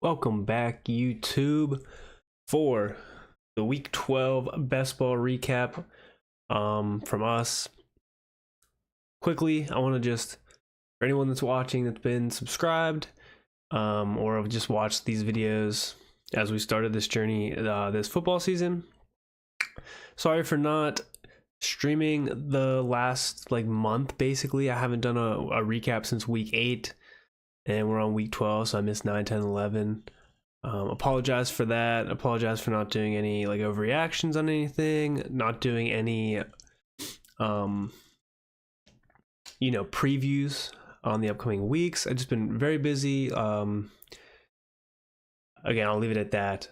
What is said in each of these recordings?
Welcome back, YouTube, for the Week 12 Best Ball recap from us. Quickly, I want to just, for anyone that's watching that's been subscribed or have just watched these videos as we started this journey this football season, sorry for not streaming the last month. Basically, I haven't done a recap since Week 8. And we're on Week 12, so I missed 9, 10, 11. Apologize for that. Apologize for not doing any overreactions on anything, not doing any previews on the upcoming weeks. I've just been very busy. Again, I'll leave it at that.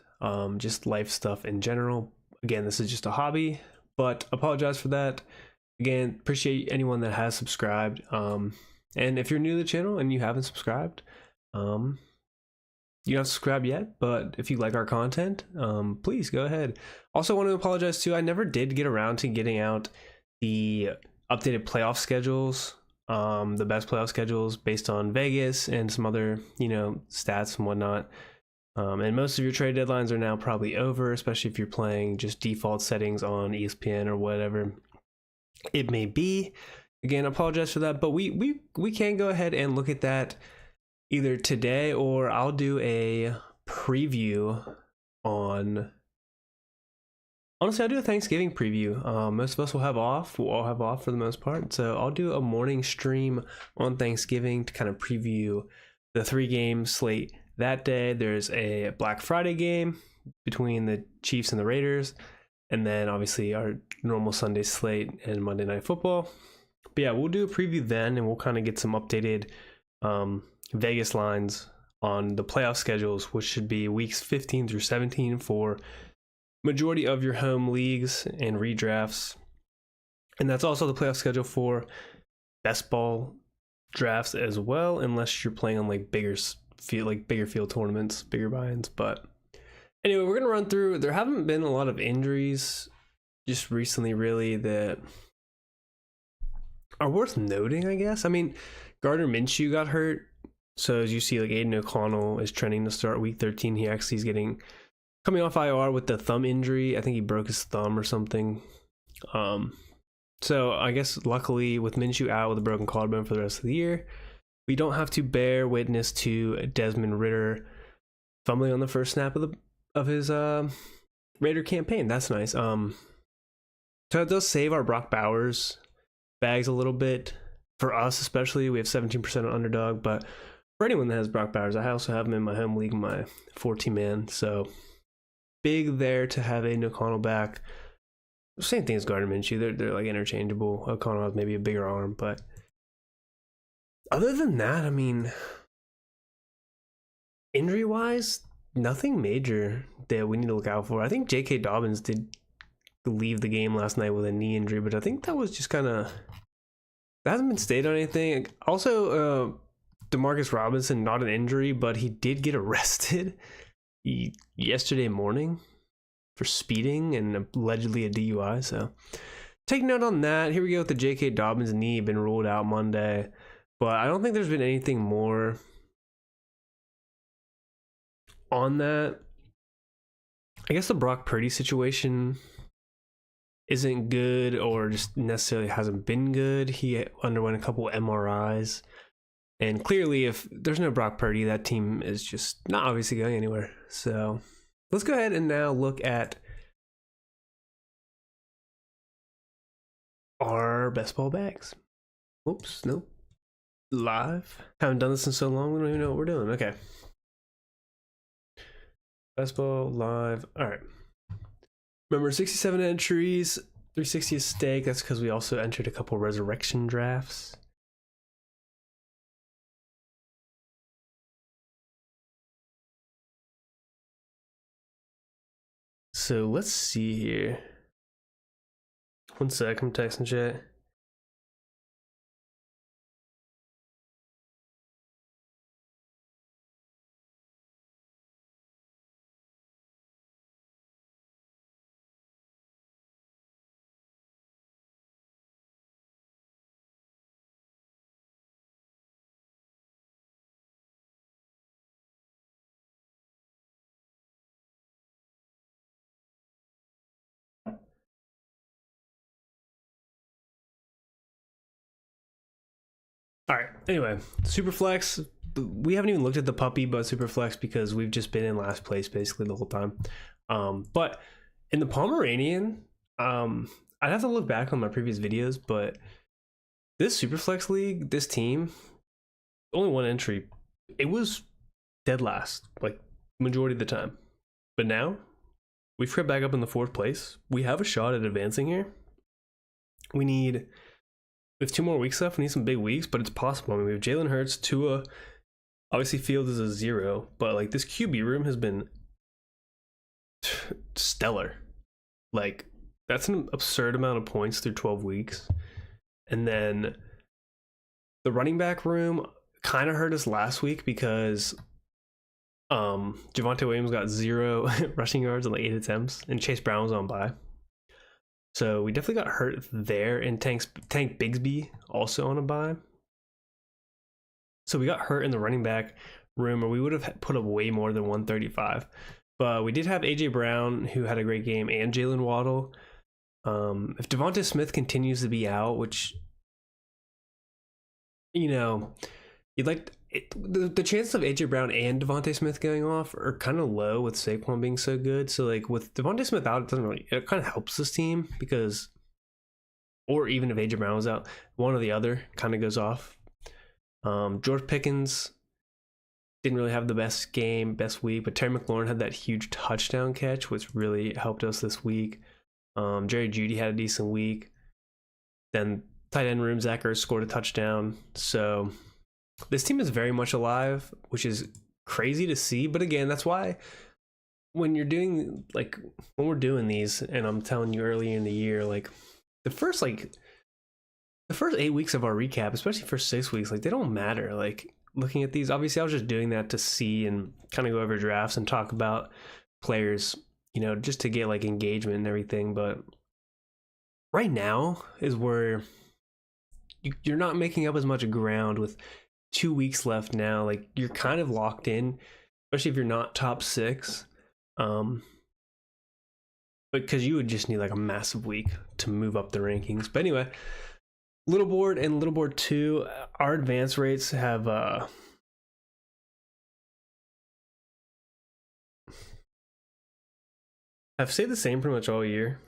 Just life stuff in general. Again, this is just a hobby, but apologize for that. Again, appreciate anyone that has subscribed. And if you're new to the channel and you haven't subscribed, you don't subscribe yet, but if you like our content, please go ahead. Also want to apologize too, I never did get around to getting out the updated playoff schedules, the best playoff schedules based on Vegas and some other, stats and whatnot. And most of your trade deadlines are now probably over, especially if you're playing just default settings on ESPN or whatever it may be. Again, I apologize for that, but we can go ahead and look at that either today, or I'll do a preview on, honestly, I'll do a Thanksgiving preview. Most of us will have off. We'll all have off for the most part. So I'll do a morning stream on Thanksgiving to kind of preview the 3-game slate that day. There's a Black Friday game between the Chiefs and the Raiders, and then obviously our normal Sunday slate and Monday Night Football. But yeah, we'll do a preview then, and we'll kind of get some updated Vegas lines on the playoff schedules, which should be weeks 15 through 17 for majority of your home leagues and redrafts. And that's also the playoff schedule for best ball drafts as well, unless you're playing on bigger field tournaments, bigger buy-ins. But anyway, we're gonna run through. There haven't been a lot of injuries just recently, really, that are worth noting, I guess. I mean, Gardner Minshew got hurt, so as you see, Aiden O'Connell is trending to start week 13. He actually is coming off IR with the thumb injury. I think he broke his thumb or something. So I guess luckily with Minshew out with a broken collarbone for the rest of the year, we don't have to bear witness to Desmond Ridder fumbling on the first snap of his Raider campaign. That's nice. So it does save our Brock Bowers bags a little bit for us, especially. We have 17% on Underdog, but for anyone that has Brock Bowers, I also have him in my home league, my 14-man. So big there to have Aiden O'Connell back. Same thing as Gardner Minshew. They're interchangeable. O'Connell has maybe a bigger arm, but other than that, I mean, injury wise, nothing major that we need to look out for. I think J.K. Dobbins did leave the game last night with a knee injury, but I think that was just that hasn't been stated on anything. Also, Demarcus Robinson, not an injury, but he did get arrested yesterday morning for speeding and allegedly a DUI. So take note on that. Here we go with the J.K. Dobbins knee, been ruled out Monday, but I don't think there's been anything more on that. I guess the Brock Purdy situation isn't good, or just necessarily hasn't been good. He underwent a couple MRIs, and clearly if there's no Brock Purdy, that team is just not obviously going anywhere. So let's go ahead and now look at our best ball bags. Oops, nope. Live. Haven't done this in so long, we don't even know what we're doing. Okay. Best ball live. All right. Remember, 67 entries, 360 a stake. That's because we also entered a couple resurrection drafts. So let's see here. One sec, I'm texting chat. All right. Anyway, Superflex. We haven't even looked at the puppy, but Superflex because we've just been in last place basically the whole time. But in the Pomeranian, I'd have to look back on my previous videos, but this Superflex league, this team, only one entry. It was dead last, like majority of the time. But now we've crept back up in the 4th place. We have a shot at advancing here. We have 2 more weeks left. We need some big weeks, but it's possible. I mean, we have Jalen Hurts, Tua. Obviously, Fields is a 0, but like this QB room has been stellar. Like that's an absurd amount of points through 12 weeks. And then the running back room kind of hurt us last week because Javonte Williams got 0 rushing yards on like 8 attempts, and Chase Brown was on bye. So we definitely got hurt there, and Tank Bigsby also on a bye. So we got hurt in the running back room, or we would have put up way more than 135. But we did have AJ Brown, who had a great game, and Jalen Waddle. If Devonta Smith continues to be out, which, you know, you'd like the chances of AJ Brown and Devonta Smith going off are kind of low with Saquon being so good. So like with Devonta Smith out, it kind of helps this team because, or even if AJ Brown was out, one or the other kind of goes off. George Pickens didn't really have the best week, but Terry McLaurin had that huge touchdown catch, which really helped us this week. Jerry Jeudy had a decent week. Then tight end room, Zach Ertz scored a touchdown. So this team is very much alive, which is crazy to see. But again, that's why when you're doing when we're doing these, and I'm telling you early in the year, like the first 8 weeks of our recap, especially for 6 weeks, like they don't matter. Like looking at these, obviously I was just doing that to see and kind of go over drafts and talk about players, you know, just to get like engagement and everything. But right now is where you're not making up as much ground with 2 weeks left now. Like you're kind of locked in, especially if you're not top 6. But because you would just need like a massive week to move up the rankings. But anyway, Little Board and Little Board 2, our advance rates have stayed the same pretty much all year.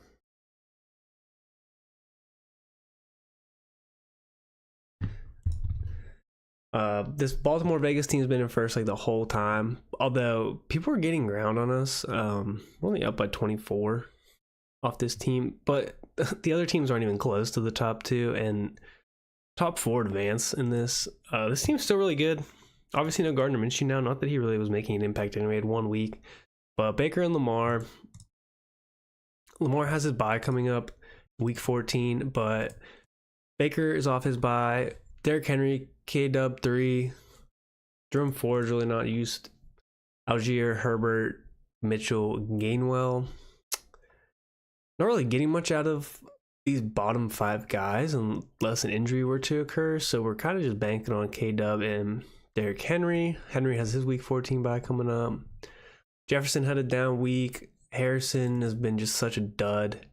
This Baltimore Vegas team's been in first like the whole time, although people are getting ground on us. We're only up by 24 off this team, but the other teams aren't even close to the top 2 and top 4 advance in this. This team's still really good. Obviously no Gardner Minshew now, not that he really was making an impact anyway. He had 1 week, but Baker and Lamar has his bye coming up week 14, but Baker is off his bye. Derrick Henry, K-Dub 3, Jerome Ford is really not used. Algier, Herbert, Mitchell, Gainwell. Not really getting much out of these bottom 5 guys unless an injury were to occur. So we're kind of just banking on K-Dub and Derrick Henry. Henry has his week 14 bye coming up. Jefferson had a down week. Harrison has been just such a dud.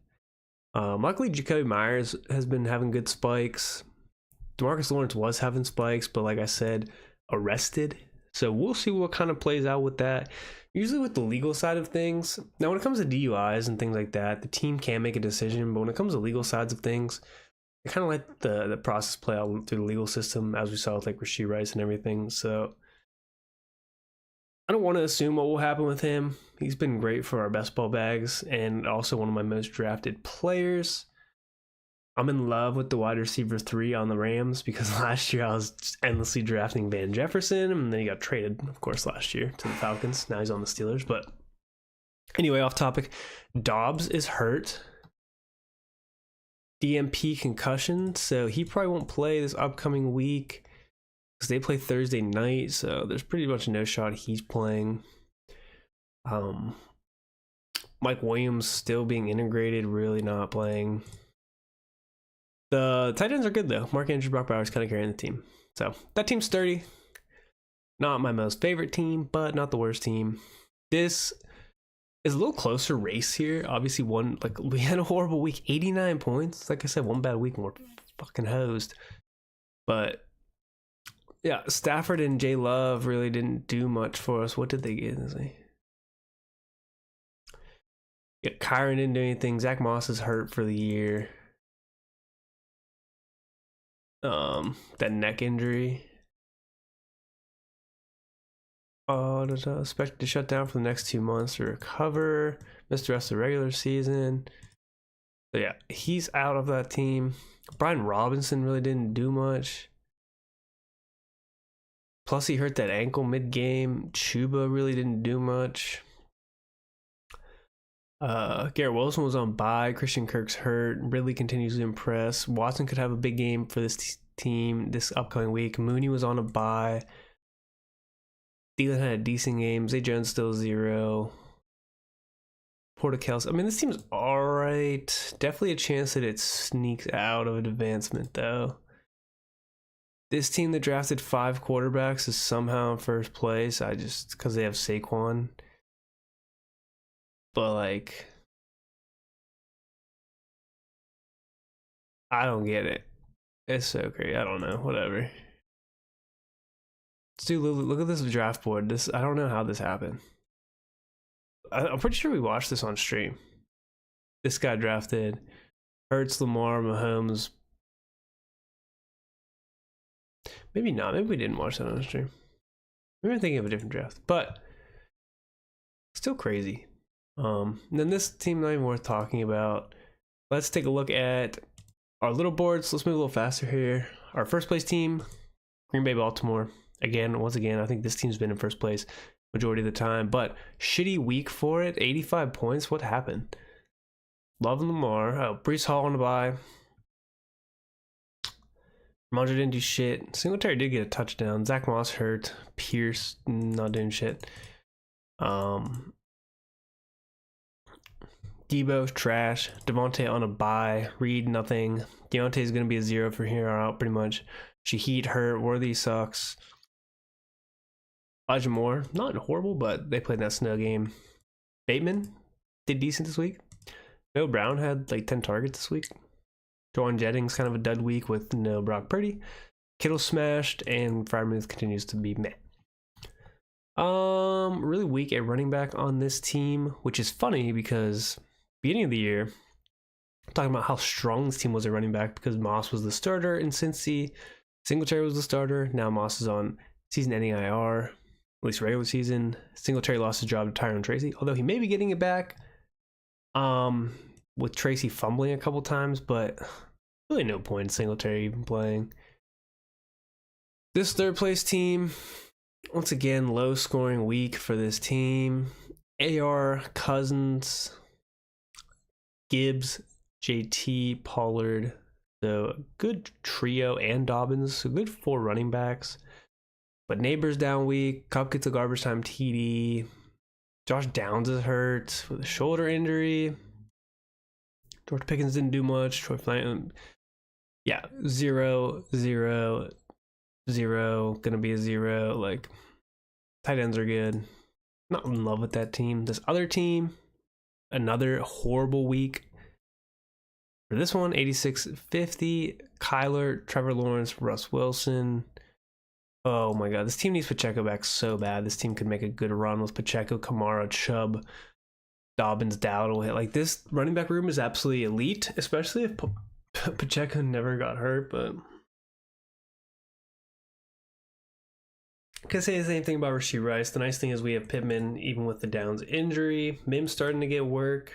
Luckily, Jacoby Myers has been having good spikes. DeMarcus Lawrence was having spikes, but like I said, arrested. So we'll see what kind of plays out with that. Usually with the legal side of things, now when it comes to DUIs and things like that, the team can make a decision, but when it comes to legal sides of things, I kind of let the process play out through the legal system, as we saw with like Rashee Rice and everything. So I don't want to assume what will happen with him. He's been great for our best ball bags and also one of my most drafted players. I'm in love with the wide receiver 3 on the Rams because last year I was just endlessly drafting Van Jefferson, and then he got traded, of course, last year to the Falcons. Now he's on the Steelers. But anyway, off topic, Dobbs is hurt. DMP concussion, so he probably won't play this upcoming week because they play Thursday night, so there's pretty much no shot he's playing. Mike Williams still being integrated, really not playing. The tight ends are good though. Mark Andrews, Brock Bowers kind of carrying the team. So that team's sturdy. Not my most favorite team, but not the worst team. This is a little closer race here. Obviously, we had a horrible week, 89 points. Like I said, one bad week and we're fucking hosed. But Yeah, Stafford and J Love really didn't do much for us. What did they get? Yeah, Kyron didn't do anything. Zach Moss is hurt for the year. That neck injury. Expected to shut down for the next 2 months to recover. Missed the rest of the regular season. So yeah, he's out of that team. Brian Robinson really didn't do much. Plus, he hurt that ankle mid-game. Chuba really didn't do much. Garrett Wilson was on bye. Christian Kirk's hurt. Ridley continues to impress. Watson could have a big game for this team this upcoming week. Mooney was on a bye. Thielen had a decent game. Zay Jones still 0. Porta Kelsey. I mean, this team's alright. Definitely a chance that it sneaks out of an advancement, though. This team that drafted 5 quarterbacks is somehow in first place. Because they have Saquon. But, like, I don't get it. It's so great. I don't know. Whatever. Dude, look at this draft board. I don't know how this happened. I'm pretty sure we watched this on stream. This guy drafted Hurts, Lamar, Mahomes. Maybe not. Maybe we didn't watch that on stream. Maybe I'm thinking of a different draft. But still crazy. And then this team not even worth talking about. Let's take a look at our little boards. Let's move a little faster here. Our first place team, Green Bay, Baltimore. Once again, I think this team's been in first place majority of the time, but shitty week for it. 85 points. What happened? Love and Lamar. Oh, Breece Hall on the bye. Ramondre didn't do shit. Singletary did get a touchdown. Zach Moss hurt. Pierce not doing shit. Debo trash. Devontae on a bye. Reed nothing. Deontay's gonna be a 0 for here on out pretty much. Shaheed hurt. Worthy sucks. Elijah Moore, not horrible, but they played that snow game. Bateman did decent this week. Noah Brown had like 10 targets this week. Jawan Jennings kind of a dud week with no Brock Purdy. Kittle smashed, and Freiermuth continues to be meh. Really weak at running back on this team, which is funny because beginning of the year, talking about how strong this team was at running back because Moss was the starter in Cincy. Singletary was the starter. Now Moss is on season-ending IR, at least regular season. Singletary lost his job to Tyrone Tracy, although he may be getting it back. With Tracy fumbling a couple times, but really no point in Singletary even playing. This third place team, once again, low scoring week for this team. AR, Cousins, Gibbs, JT, Pollard. So a good trio, and Dobbins. So good 4 running backs. But Neighbors down week. Cup gets a garbage time TD. Josh Downs is hurt with a shoulder injury. George Pickens didn't do much. Troy Flanton, 0, 0, 0. Gonna be a 0. Like, tight ends are good. Not in love with that team. This other team, another horrible week. For this one, 86-50. Kyler, Trevor Lawrence, Russ Wilson. Oh my god, this team needs Pacheco back so bad. This team could make a good run with Pacheco, Kamara, Chubb, Dobbins, Dowdle. Like, this running back room is absolutely elite, especially if Pacheco never got hurt. But I can say the same thing about Rashee Rice. The nice thing is we have Pittman, even with the Downs injury. Mims starting to get work.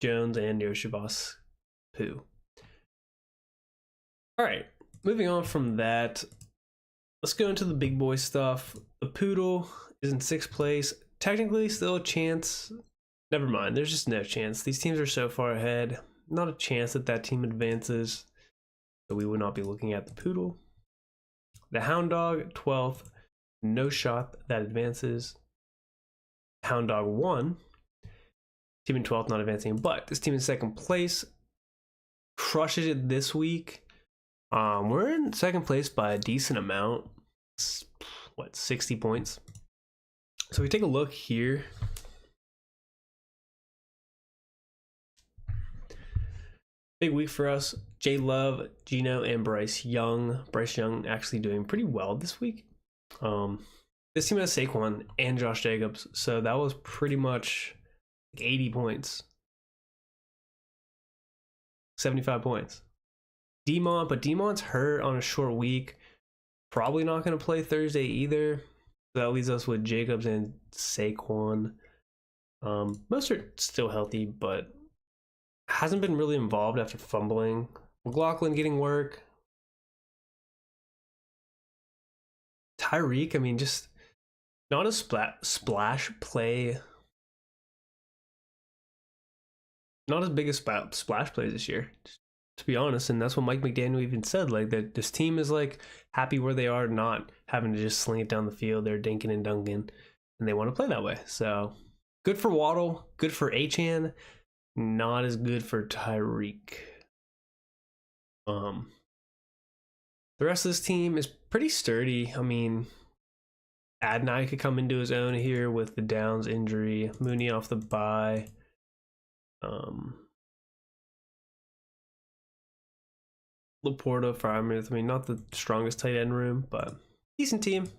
Jones and Yoshabas. All right, moving on from that, let's go into the big boy stuff. The Poodle is in 6th place. Technically, still a chance. Never mind, there's just no chance. These teams are so far ahead. Not a chance that that team advances. So we would not be looking at the Poodle. The Hound Dog, 12th. No shot that advances. Hound Dog 1. Team in 12th, not advancing. But this team in 2nd place crushes it this week. We're in 2nd place by a decent amount. 60 points. So we take a look here. Big week for us. J Love, Gino, and Bryce Young. Bryce Young actually doing pretty well this week. This team has Saquon and Josh Jacobs, so that was pretty much like 80 points. 75 points. Demont, but Demont's hurt on a short week. Probably not going to play Thursday either. So that leaves us with Jacobs and Saquon. Most are still healthy, but hasn't been really involved after fumbling. McLaughlin getting work. Tyreek, I mean, just not a splash play. Not as big as splash plays this year, to be honest. And that's what Mike McDaniel even said, like that this team is like happy where they are, not having to just sling it down the field. They're dinking and dunking, and they want to play that way. So good for Waddle, good for Achane, not as good for Tyreek. The rest of this team is pretty sturdy. I mean, Adonai could come into his own here with the Downs injury. Mooney off the bye. Laporta, Freiermuth. I mean, not the strongest tight end room, but decent team.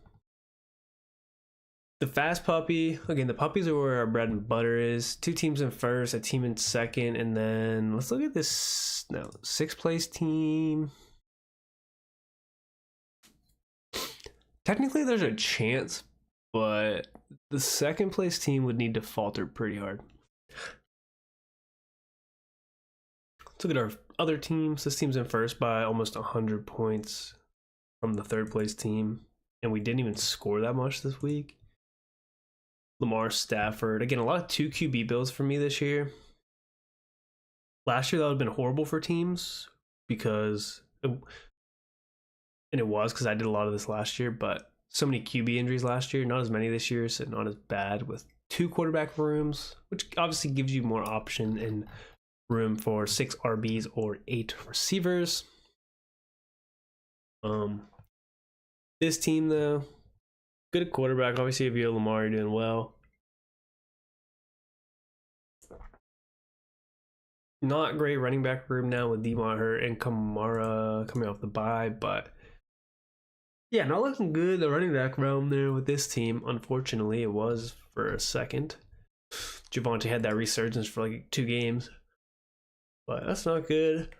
The fast puppy. Again, the puppies are where our bread and butter is. 2 teams in first, a team in second, and then let's look at this. No, 6th place team. Technically, there's a chance, but the 2nd place team would need to falter pretty hard. Let's look at our other teams. This team's in first by almost 100 points from the 3rd place team, and we didn't even score that much this week. Lamar, Stafford. Again, a lot of 2 QB builds for me this year. Last year, that would have been horrible for teams because... And it was because I did a lot of this last year, but so many QB injuries last year, not as many this year, so not as bad with 2 quarterback rooms, which obviously gives you more option and room for 6 RBs or 8 receivers. This team though, good at quarterback. Obviously, if you have Lamar, you're doing well. Not great running back room now with Demont hurt and Kamara coming off the bye, but yeah, not looking good. The running back realm there with this team. Unfortunately, it was for a second. Javonte had that resurgence for like 2 games, but that's not good.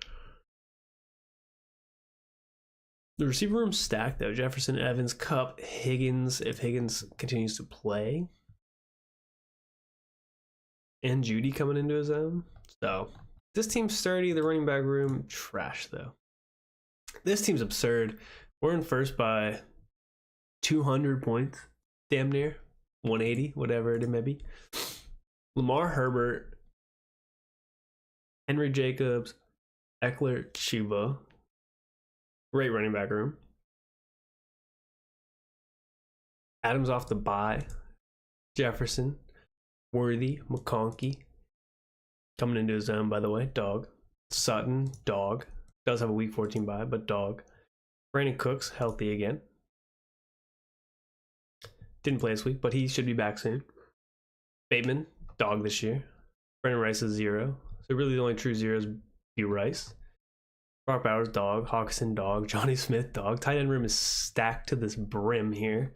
The receiver room stacked though. Jefferson, Evans, Kupp, Higgins, if Higgins continues to play, and Judy coming into his own. So this team's sturdy. The running back room, trash though. This team's absurd. We're in first by 200 points, damn near 180, whatever it may be. Lamar, Herbert, Henry Jacobs, Eckler, Chuba. Great running back room. Adams off the bye. Jefferson, Worthy, McConkey. Coming into his own, by the way, dog. Sutton, dog. Does have a week 14 bye, but dog. Brandon Cooks, healthy again. Didn't play this week, but he should be back soon. Bateman, dog this year. Brandon Rice is 0. So really the only true 0 is B. Rice. Brock Bowers, dog. Hawkinson, dog. Johnny Smith, dog. Tight end room is stacked to this brim here.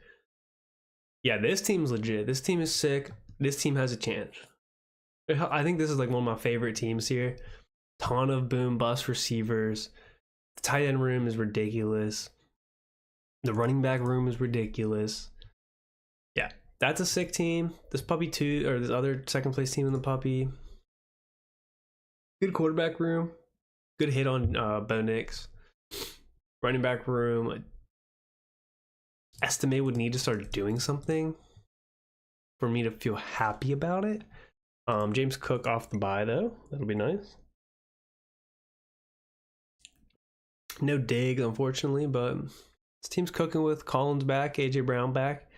Yeah, this team's legit. This team is sick. This team has a chance. I think this is like one of my favorite teams here. Ton of boom bust receivers. The tight end room is ridiculous. The running back room is ridiculous. Yeah, that's a sick team. This puppy 2, or this other 2nd place team in the puppy. Good quarterback room. Good hit on Bo Nix. Running back room. Estimate would need to start doing something for me to feel happy about it. James Cook off the bye though. That'll be nice. No Diggs, unfortunately, but this team's cooking with Collins back, AJ Brown back.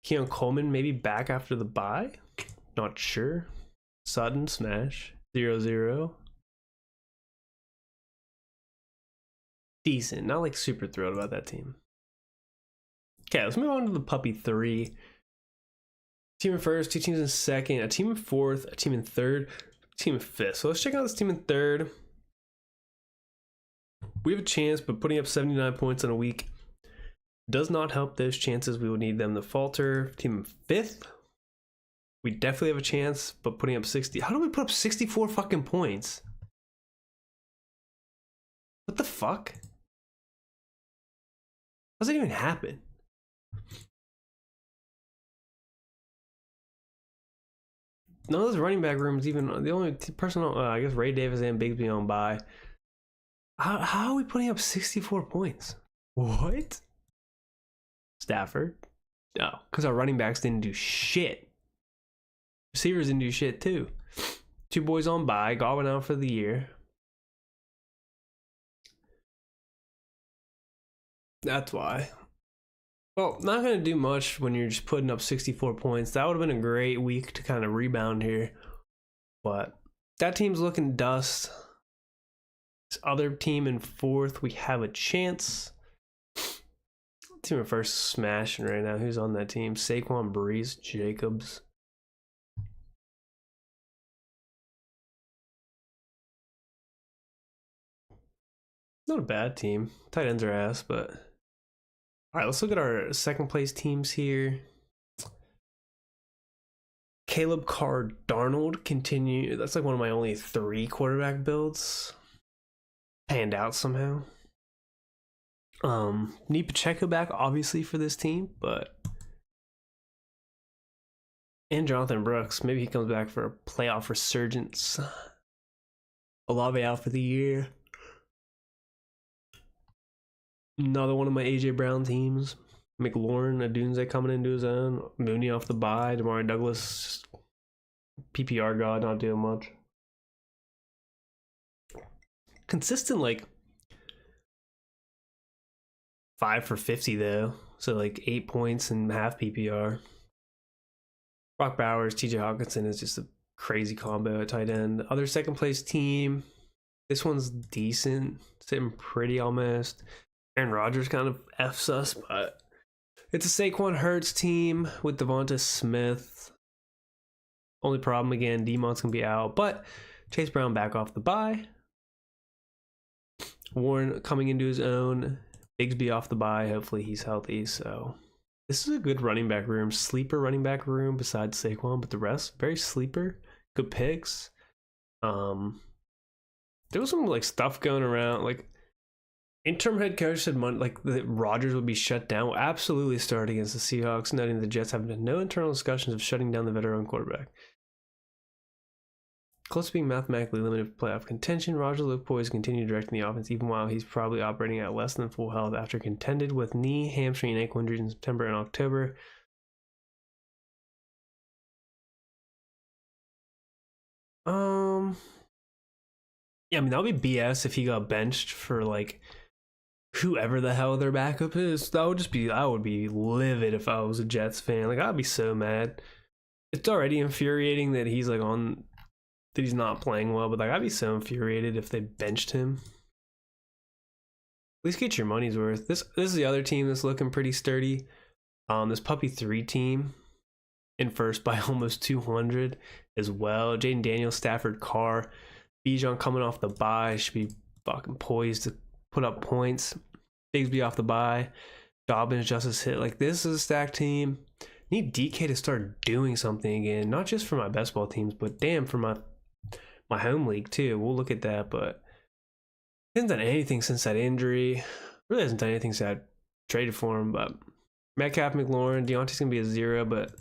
Keon Coleman maybe back after the bye. Not sure. Sutton, smash. 0-0. Decent. Not like super thrilled about that team. Okay, let's move on to the puppy 3. Team in first, 2 teams in second, a team in fourth, a team in third, a team in fifth. So let's check out this team in third. We have a chance, but putting up 79 points in a week does not help those chances. We would need them to falter. Team 5th. We definitely have a chance, but putting up 60. How do we put up 64 fucking points? What the fuck? How does that even happen? None of those running back rooms, even the only person, I guess Ray Davis and Bigsby on bye. How are we putting up 64 points? What? Stafford? No, because our running backs didn't do shit. Receivers didn't do shit too. 2 boys on bye, Godwin out for the year. That's why. Well, not going to do much when you're just putting up 64 points. That would have been a great week to kind of rebound here. But that team's looking dust. This other team in 4th, we have a chance. Team in 1st smashing right now. Who's on that team? Saquon, Breeze, Jacobs. Not a bad team. Tight ends are ass, but... All right, let's look at our 2nd place teams here. Caleb Carr Darnold continue. That's like one of my only 3 quarterback builds. Panned out somehow. Need Pacheco back, obviously, for this team, but... And Jonathan Brooks. Maybe he comes back for a playoff resurgence. Olave out for the year. Another one of my AJ Brown teams. McLaurin, Adunze coming into his own. Mooney off the bye. Damari Douglas, PPR god, not doing much. Consistent, like 5 for 50 though. So like 8 points and half PPR. Brock Bowers, TJ Hawkinson is just a crazy combo at tight end. Other 2nd place team. This one's decent. Sitting pretty almost. Aaron Rodgers kind of F's us, but it's a Saquon Hurts team with Devonta Smith. Only problem again, Demont's gonna be out, but Chase Brown back off the bye. Warren coming into his own. Bigsby off the bye. Hopefully he's healthy. So this is a good running back room, sleeper running back room besides Saquon, but the rest very sleeper. Good picks. There was some like stuff going around, like. Interim head coach said like that Rodgers would be shut down. Will absolutely start against the Seahawks, noting the Jets have no internal discussions of shutting down the veteran quarterback. Close to being mathematically limited for playoff contention, Rodgers looked poised to continue directing the offense even while he's probably operating at less than full health after contended with knee, hamstring, and ankle injuries in September and October. Yeah, I mean, that would be BS if he got benched for like whoever the hell their backup is. I would be livid if I was a Jets fan. Like, I'd be so mad. It's already infuriating that he's like that he's not playing well, but like I'd be so infuriated if they benched him. At least get your money's worth. This is the other team that's looking pretty sturdy. This Puppy 3 team in 1st by almost 200 as well. Jaden Daniels, Stafford, Carr, Bijan coming off the bye should be fucking poised to put up points. Bigsby off the bye. Dobbins, Justice Hill. Like, this is a stacked team. Need DK to start doing something again. Not just for my best ball teams, but damn, for my home league too. We'll look at that, but he hasn't done anything since that injury. Really hasn't done anything since I traded for him, but Metcalf, McLaurin, Deontay's going to be a 0, but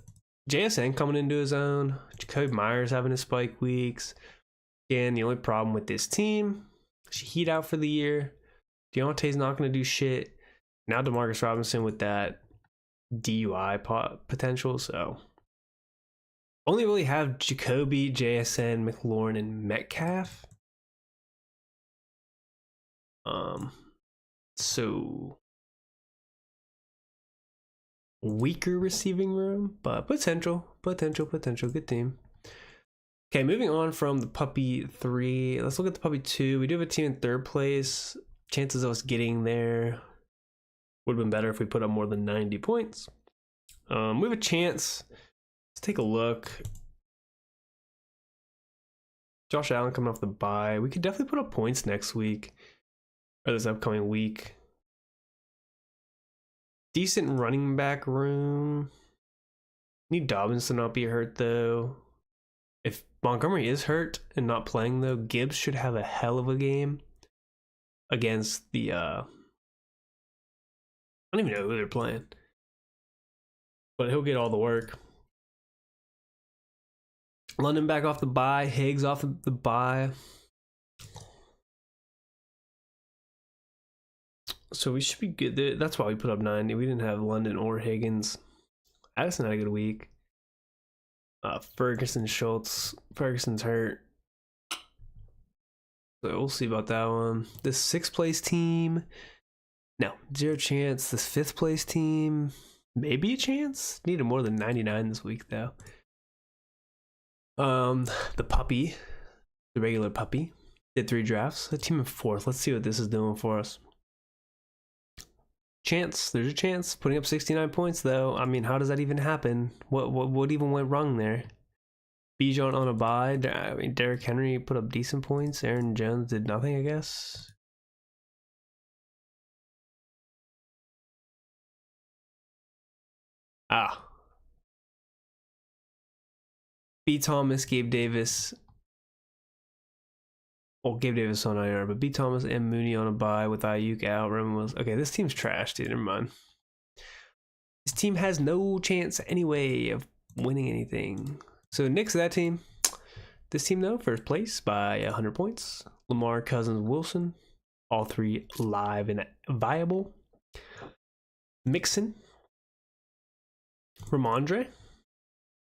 JSN coming into his own. Jacoby Myers having his spike weeks. Again, the only problem with this team, Shaheed out for the year. Deontay's not going to do shit. Now DeMarcus Robinson with that DUI potential, so only really have Jacoby, JSN, McLaurin, and Metcalf. So weaker receiving room, but potential, good team. Okay, moving on from the Puppy 3, let's look at the Puppy 2. We do have a team in 3rd place. Chances of us getting there would have been better if we put up more than 90 points. We have a chance. Let's take a look. Josh Allen coming off the bye. We could definitely put up points next week. or this upcoming week. Decent running back room. Need Dobbins to not be hurt though. If Montgomery is hurt and not playing though, Gibbs should have a hell of a game against the I don't even know who they're playing. But he'll get all the work. London back off the bye, Higgs off the bye. So we should be good. That's why we put up 90. We didn't have London or Higgins. Addison had a good week. Ferguson, Schultz. Ferguson's hurt. So we'll see about that one. This 6th place team. No, 0 chance. This 5th place team. Maybe a chance. Needed more than 99 this week though. The puppy. The regular puppy. Did 3 drafts. The team in 4th. Let's see what this is doing for us. Chance, there's a chance. Putting up 69 points though. I mean, how does that even happen? What even went wrong there? Bijan on a bye. I mean, Derrick Henry put up decent points. Aaron Jones did nothing, I guess. B. Thomas, Gabe Davis. Well, Gabe Davis on IR, but B. Thomas and Mooney on a bye with Ayuk out. Roman was okay. This team's trash, dude. Never mind. This team has no chance anyway of winning anything. So next to that team, this team though, 1st place by 100 points. Lamar, Cousins, Wilson, all 3 live and viable. Mixon, Ramondre.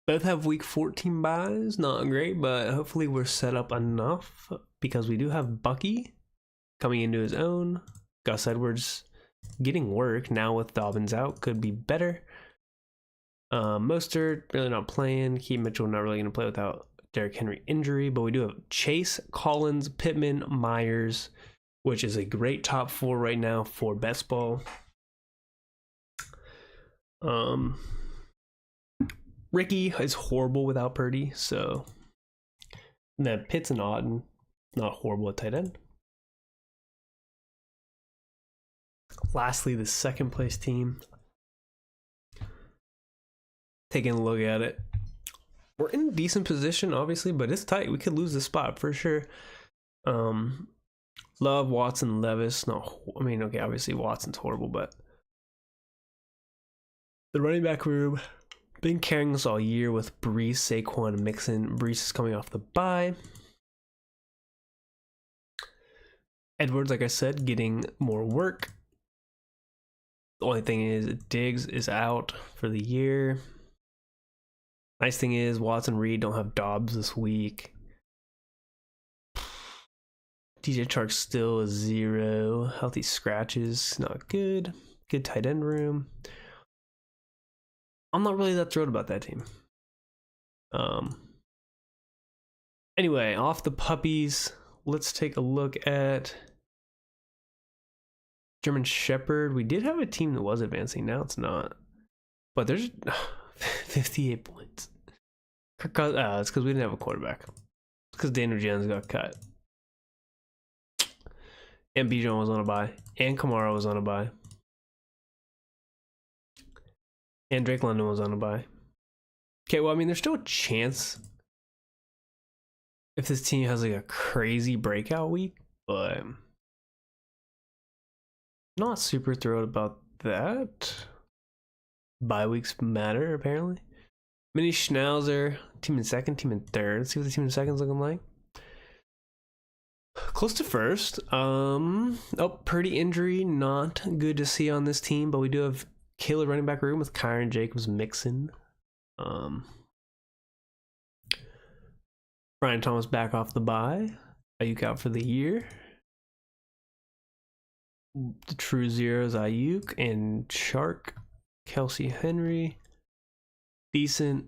Both have week 14 buys. Not great, but hopefully we're set up enough because we do have Bucky coming into his own. Gus Edwards getting work now with Dobbins out. Could be better. Mostert really not playing. Keith Mitchell not really going to play without Derrick Henry injury. But we do have Chase, Collins, Pittman, Myers, which is a great top 4 right now for Best Ball. Ricky is horrible without Purdy, so the Pitts and Auden, not horrible at tight end. Lastly, the 2nd place team. Taking a look at it. We're in a decent position, obviously, but it's tight. We could lose this spot for sure. Love, Watson, Levis. No, I mean, okay, obviously Watson's horrible, but the running back room. Been carrying us all year with Brees, Saquon, and Mixon. Brees is coming off the bye. Edwards, like I said, getting more work. The only thing is Diggs is out for the year. Nice thing is Watson, Reed don't have Dobbs this week. DJ Chark still a 0. Healthy scratches, not good. Good tight end room. I'm not really that thrilled about that team. Anyway, off the puppies, let's take a look at German Shepherd. We did have a team that was advancing. Now it's not. But there's 58 points. It's because we didn't have a quarterback. It's because Daniel Jones got cut. And Bijan was on a bye. And Kamara was on a bye. And Drake London was on a bye. Okay, well, I mean, there's still a chance if this team has like a crazy breakout week, but not super thrilled about that. Bye weeks matter, apparently. Mini Schnauzer, team in 2nd, team in 3rd. Let's see what the team in 2nd's looking like. Close to 1st. Oh, Purdy injury, not good to see on this team, but we do have killer running back room with Kyron Jacobs, Mixon. Brian Thomas back off the bye. Ayuk out for the year. The true zeros, Ayuk and Shark, Kelsey Henry. Decent.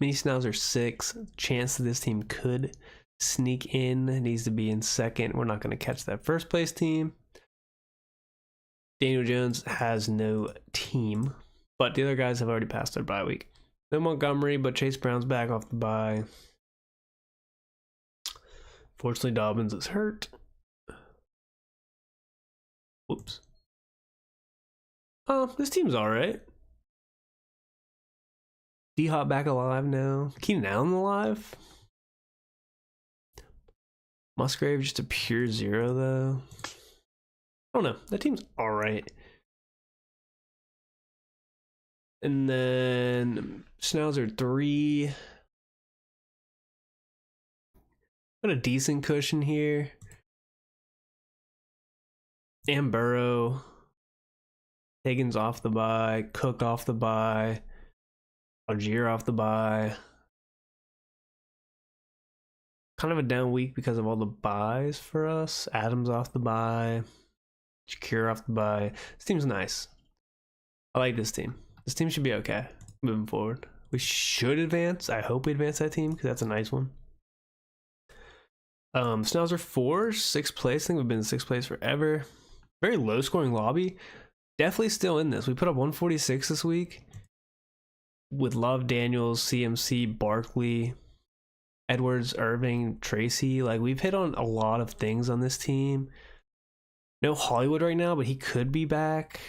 Mini Schnauzer 6. Chance that this team could sneak in. It needs to be in 2nd. We're not going to catch that 1st place team. Daniel Jones has no team, but the other guys have already passed their bye week. No Montgomery, but Chase Brown's back off the bye. Fortunately, Dobbins is hurt. Whoops. Oh, this team's alright. D-Hop back alive now. Keenan Allen alive. Musgrave just a pure 0 though. I don't know. That team's alright. And then Schnauzer 3. Got a decent cushion here. And Burrow. Higgins off the bye. Cook off the bye. Algier off the bye. Kind of a down week because of all the buys for us. Adams off the bye. Shakir off the bye. This team's nice. I like this team. This team should be okay moving forward. We should advance. I hope we advance that team because that's a nice one. Schnauzer 4, 6th place. I think we've been in 6th place forever. Very low scoring lobby. Definitely still in this. We put up 146 this week with Love, Daniels, CMC, Barkley, Edwards, Irving, Tracy. Like, we've hit on a lot of things on this team. No Hollywood right now, but he could be back.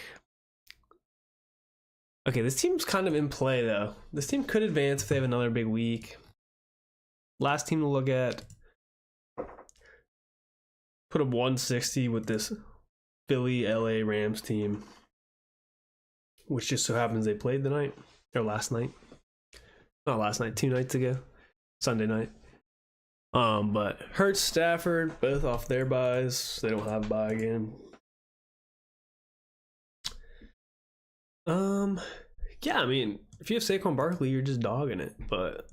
Okay, this team's kind of in play, though. This team could advance if they have another big week. Last team to look at. Put up 160 with this Philly LA Rams team, which just so happens they played the night, or last night. Not last night, 2 nights ago. Sunday night. But Hurts, Stafford, both off their buys. They don't have a buy again. Yeah, I mean, if you have Saquon Barkley, you're just dogging it. But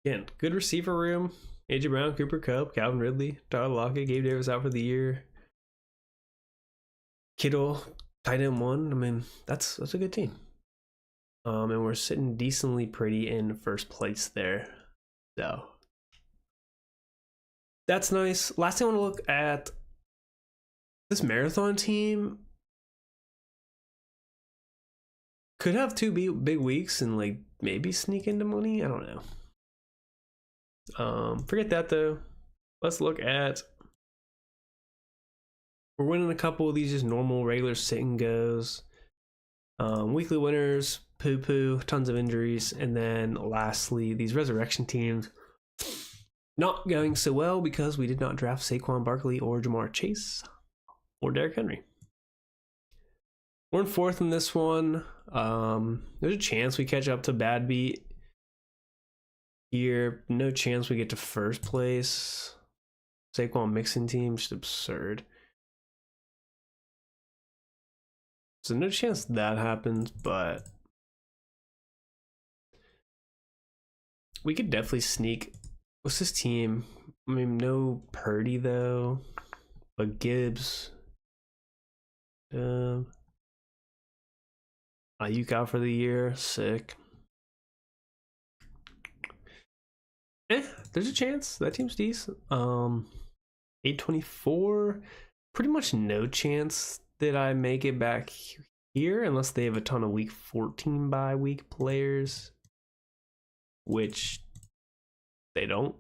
again, good receiver room. AJ Brown, Cooper Kupp, Calvin Ridley, Tyler Lockett, Gabe Davis out for the year. Kittle, tight end 1. I mean, that's a good team. And we're sitting decently pretty in first place there. So that's nice. Last thing I want to look at, this marathon team could have 2 big weeks and like maybe sneak into money. I don't know. Forget that though. Let's look at, we're winning a couple of these just normal regular sit and goes. Weekly winners, poo, tons of injuries, and then lastly these resurrection teams not going so well because we did not draft Saquon Barkley or Jamar Chase or Derrick Henry. We're in 4th in this one. There's a chance we catch up to Bad Beat here. No chance we get to first place. Saquon Mixon team, just absurd. So no chance that happens, but we could definitely sneak. What's this team? I mean, no Purdy though, but Gibbs. Ayuk out for the year, sick. There's a chance that team's decent. 824, pretty much no chance that I make it back here unless they have a ton of week 14 bye week players, which they don't.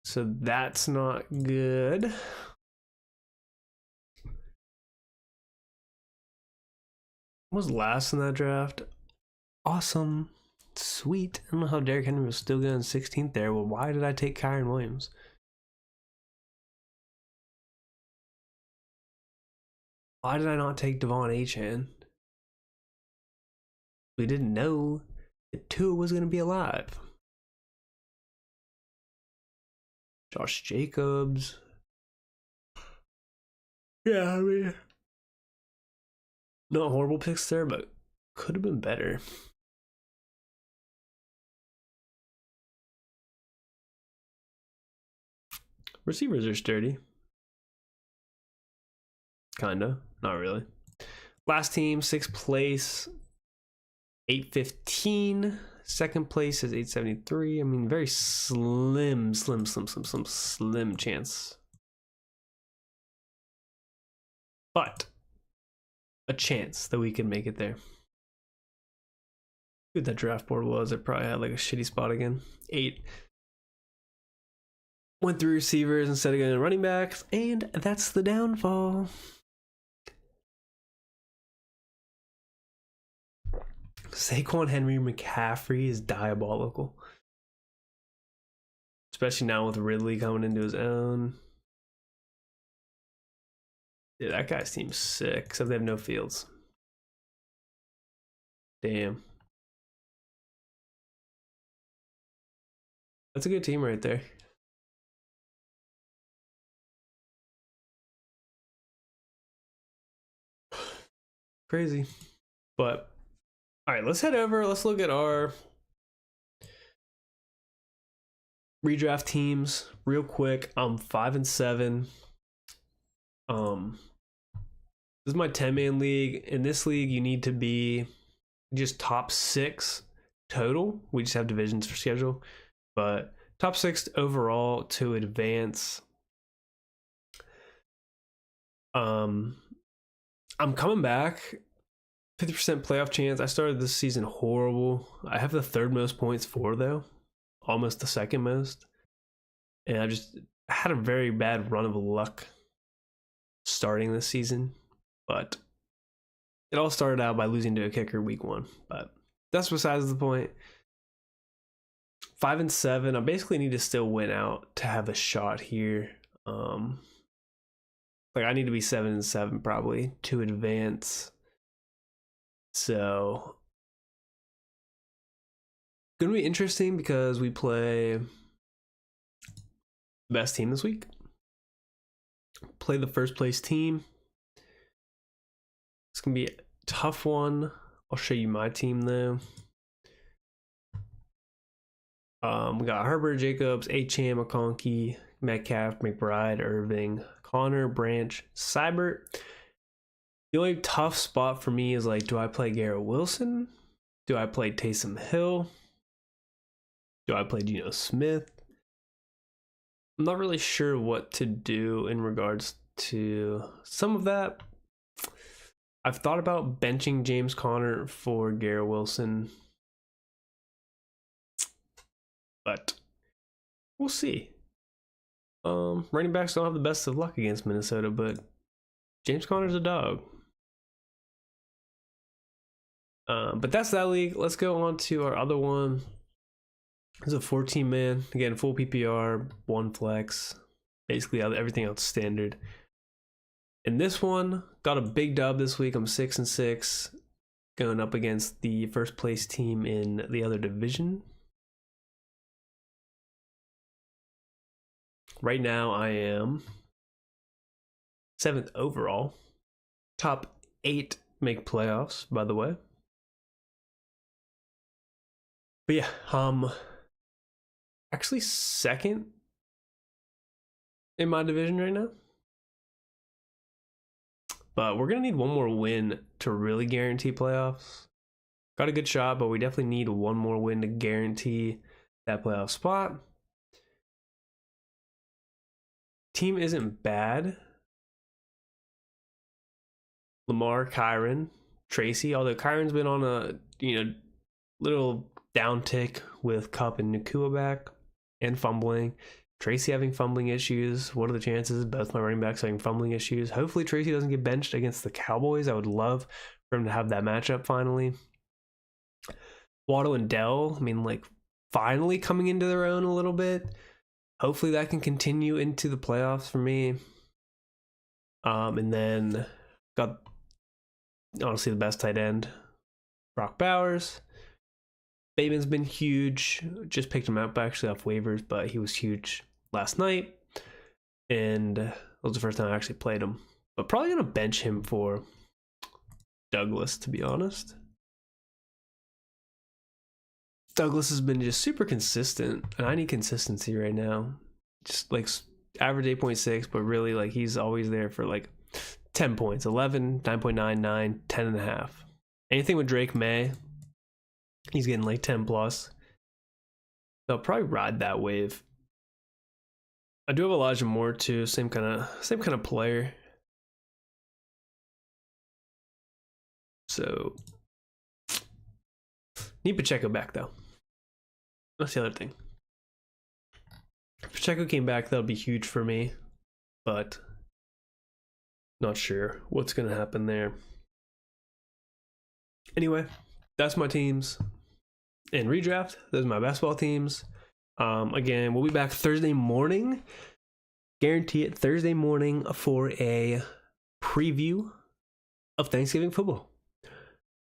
So that's not good. Was last in that draft. Awesome. Sweet. I don't know how Derrick Henry was still going 16th there. Well, why did I take Kyron Williams? Why did I not take Devon Achane? We didn't know that Tua was going to be alive. Josh Jacobs. Yeah, I mean, not horrible picks there, but could have been better. Receivers are sturdy. Kinda. Not really. Last team, 6th place, 815. 2nd place is 873. I mean, very slim chance. But a chance that we can make it there. Who that draft board was, it probably had like a shitty spot again. 8. Went through receivers instead of going running backs, and that's the downfall. Saquon Henry McCaffrey is diabolical. Especially now with Ridley coming into his own. Yeah, that guy seems sick, except they have no Fields. Damn. That's a good team right there. Crazy. But, all right, let's head over. Let's look at our redraft teams real quick. I'm 5-7. This is my 10-man league. In this league, you need to be just top 6 total. We just have divisions for schedule, but top 6 overall to advance. I'm coming back. 50% playoff chance. I started this season horrible. I have the 3rd most points for, though, almost the 2nd most, and I just had a very bad run of luck starting this season, but it all started out by losing to a kicker week 1, but that's besides the point. 5-7. I basically need to still win out to have a shot here. Like I need to be 7-7 probably to advance. So gonna be interesting because we play the best team this week. Play the first place team. It's gonna be a tough one. I'll show you my team though. We got Herbert, Jacobs, Achane, McConkey, Metcalf, McBride, Irving, Connor, Branch, Seibert. The only tough spot for me is like, do I play Garrett Wilson? Do I play Taysom Hill? Do I play Geno Smith? I'm not really sure what to do in regards to some of that. I've thought about benching James Conner for Garrett Wilson, but we'll see. Running backs don't have the best of luck against Minnesota, but James Conner's a dog. But that's that league. Let's go on to our other one. It's a 14-man. Again, full PPR, 1 flex. Basically, everything else standard. In this one, got a big dub this week. I'm 6-6, going up against the first place team in the other division. Right now, I am 7th overall. Top 8 make playoffs, by the way. But yeah, actually 2nd in my division right now. But we're going to need one more win to really guarantee playoffs. Got a good shot, but we definitely need one more win to guarantee that playoff spot. Team isn't bad. Lamar, Kyron, Tracy, although Kyron's been on a little downtick with Kupp and Nakua back and fumbling. Tracy having fumbling issues. What are the chances? Both my running backs having fumbling issues. Hopefully Tracy doesn't get benched against the Cowboys. I would love for him to have that matchup finally. Waddle and Dell, finally coming into their own a little bit. Hopefully that can continue into the playoffs for me. And then got honestly the best tight end, Brock Bowers. Bateman's been huge. Just picked him up actually off waivers, but he was huge last night. And that was the first time I actually played him. But probably going to bench him for Douglas, to be honest. Douglas has been just super consistent, and I need consistency right now. Just like average 8.6, but really he's always there for 10 points, 11, 9.9, 9, 10.5. Anything with Drake May, he's getting 10 plus. They'll probably ride that wave. I do have Elijah Moore too, same kind of player. So need Pacheco back though. That's the other thing. If Pacheco came back, that would be huge for me, but not sure what's going to happen there. Anyway, that's my teams in redraft. Those are my best ball teams. Again, we'll be back Thursday morning. Guarantee it, Thursday morning for a preview of Thanksgiving football.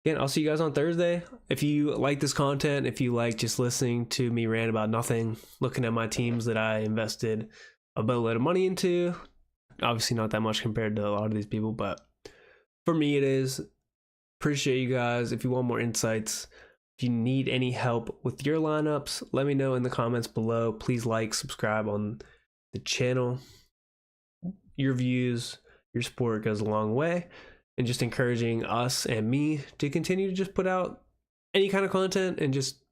Again, I'll see you guys on Thursday. If you like this content, if you like just listening to me rant about nothing, looking at my teams that I invested a boatload of money into, obviously not that much compared to a lot of these people, but for me it is. Appreciate you guys. If you want more insights, if you need any help with your lineups, let me know in the comments below. Please like, subscribe on the channel. Your views, your support goes a long way, and just encouraging us and me to continue to just put out any kind of content and just